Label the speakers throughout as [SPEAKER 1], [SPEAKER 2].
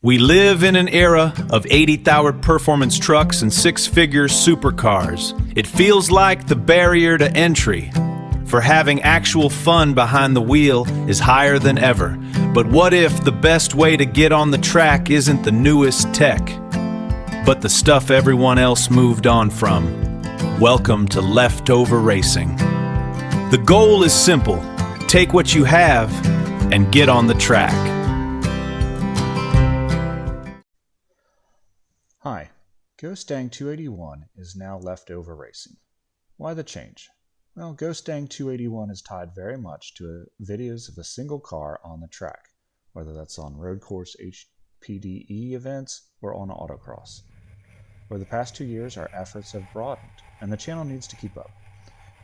[SPEAKER 1] We live in an era of 80th-hour performance trucks and six-figure supercars. It feels like the barrier to entry for having actual fun behind the wheel is higher than ever. But what if the best way to get on the track isn't the newest tech, but the stuff everyone else moved on from? Welcome to leftover racing. The goal is simple: take what you have and get on the track.
[SPEAKER 2] Hi, Mustang 281 is now leftover racing. Why the change? Well, Mustang 281 is tied very much to videos of a single car on the track, whether that's on road course HPDE events or on autocross. Over the past 2 years, our efforts have broadened, and the channel needs to keep up.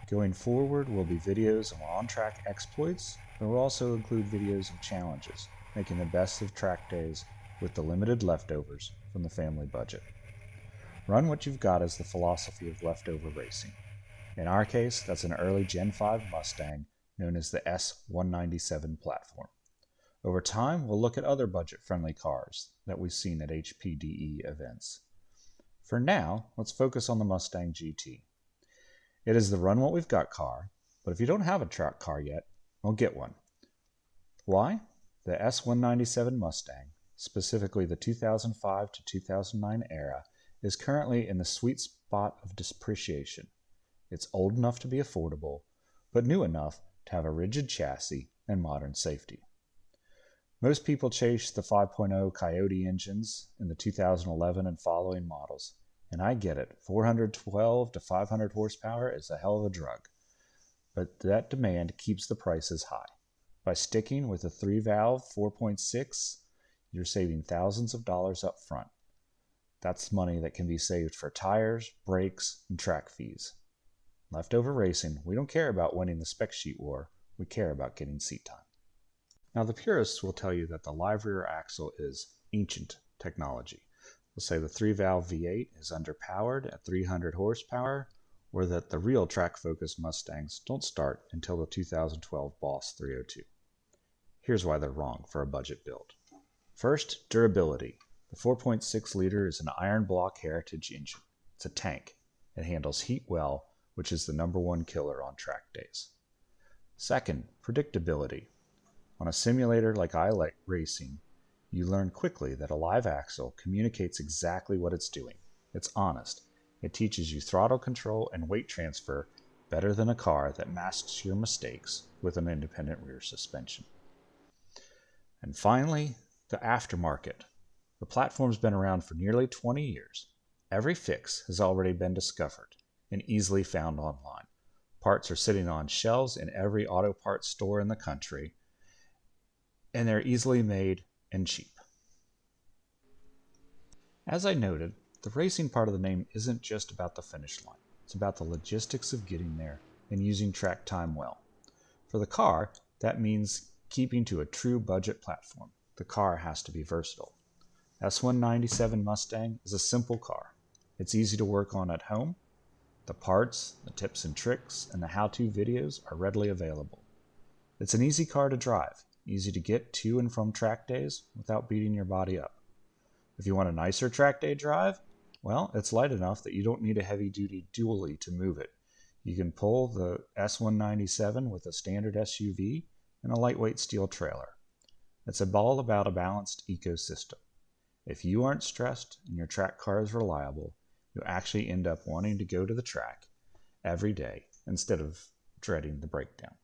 [SPEAKER 2] Going forward will be videos of on-track exploits, but we'll also include videos of challenges, making the best of track days with the limited leftovers from the family budget. Run what you've got is the philosophy of leftover racing. In our case, that's an early Gen 5 Mustang known as the S197 platform. Over time, we'll look at other budget-friendly cars that we've seen at HPDE events. For now, let's focus on the Mustang GT. It is the run what we've got car, but if you don't have a track car yet, well, get one. Why? The S197 Mustang, specifically the 2005 to 2009 era, is currently in the sweet spot of depreciation. It's old enough to be affordable, but new enough to have a rigid chassis and modern safety. Most people chase the 5.0 Coyote engines in the 2011 and following models, and I get it. 412 to 500 horsepower is a hell of a drug, but that demand keeps the prices high. By sticking with a 3-valve 4.6, you're saving thousands of dollars up front. That's money that can be saved for tires, brakes, and track fees. Leftover racing, we don't care about winning the spec sheet war, we care about getting seat time. Now the purists will tell you that the live rear axle is ancient technology. They'll say the 3-valve V8 is underpowered at 300 horsepower, or that the real track-focused Mustangs don't start until the 2012 Boss 302. Here's why they're wrong for a budget build. First, durability. The 4.6 liter is an iron block heritage engine. It's a tank. It handles heat well, which is the #1 killer on track days. Second, predictability. On a simulator like iRacing, you learn quickly that a live axle communicates exactly what it's doing. It's honest. It teaches you throttle control and weight transfer better than a car that masks your mistakes with an independent rear suspension. And finally, the aftermarket. The platform's been around for nearly 20 years. Every fix has already been discovered and easily found online. Parts are sitting on shelves in every auto parts store in the country, and they're easily made and cheap. As I noted, the racing part of the name isn't just about the finish line. It's about the logistics of getting there and using track time well. For the car, that means keeping to a true budget platform. The car has to be versatile. S197 Mustang is a simple car. It's easy to work on at home. The parts, the tips and tricks, and the how-to videos are readily available. It's an easy car to drive, easy to get to and from track days without beating your body up. If you want a nicer track day drive, well, it's light enough that you don't need a heavy-duty dually to move it. You can pull the S197 with a standard SUV and a lightweight steel trailer. It's all about a balanced ecosystem. If you aren't stressed and your track car is reliable, you actually end up wanting to go to the track every day instead of dreading the breakdown.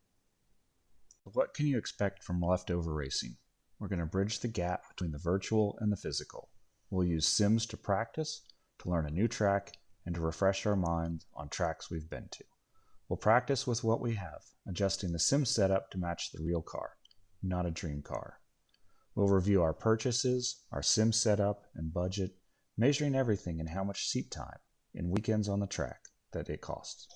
[SPEAKER 2] What can you expect from leftover racing? We're going to bridge the gap between the virtual and the physical. We'll use sims to practice, to learn a new track, and to refresh our minds on tracks we've been to. We'll practice with what we have, adjusting the sim setup to match the real car, not a dream car. We'll review our purchases, our sim setup, and budget, measuring everything in how much seat time and weekends on the track that it costs.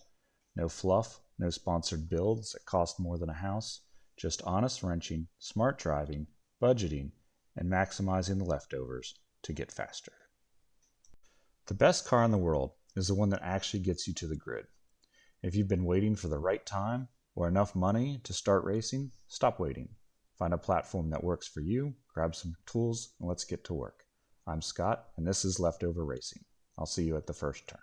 [SPEAKER 2] No fluff, no sponsored builds that cost more than a house, just honest wrenching, smart driving, budgeting, and maximizing the leftovers to get faster. The best car in the world is the one that actually gets you to the grid. If you've been waiting for the right time or enough money to start racing, stop waiting. Find a platform that works for you, grab some tools, and let's get to work. I'm Scott, and this is Leftover Racing. I'll see you at the first turn.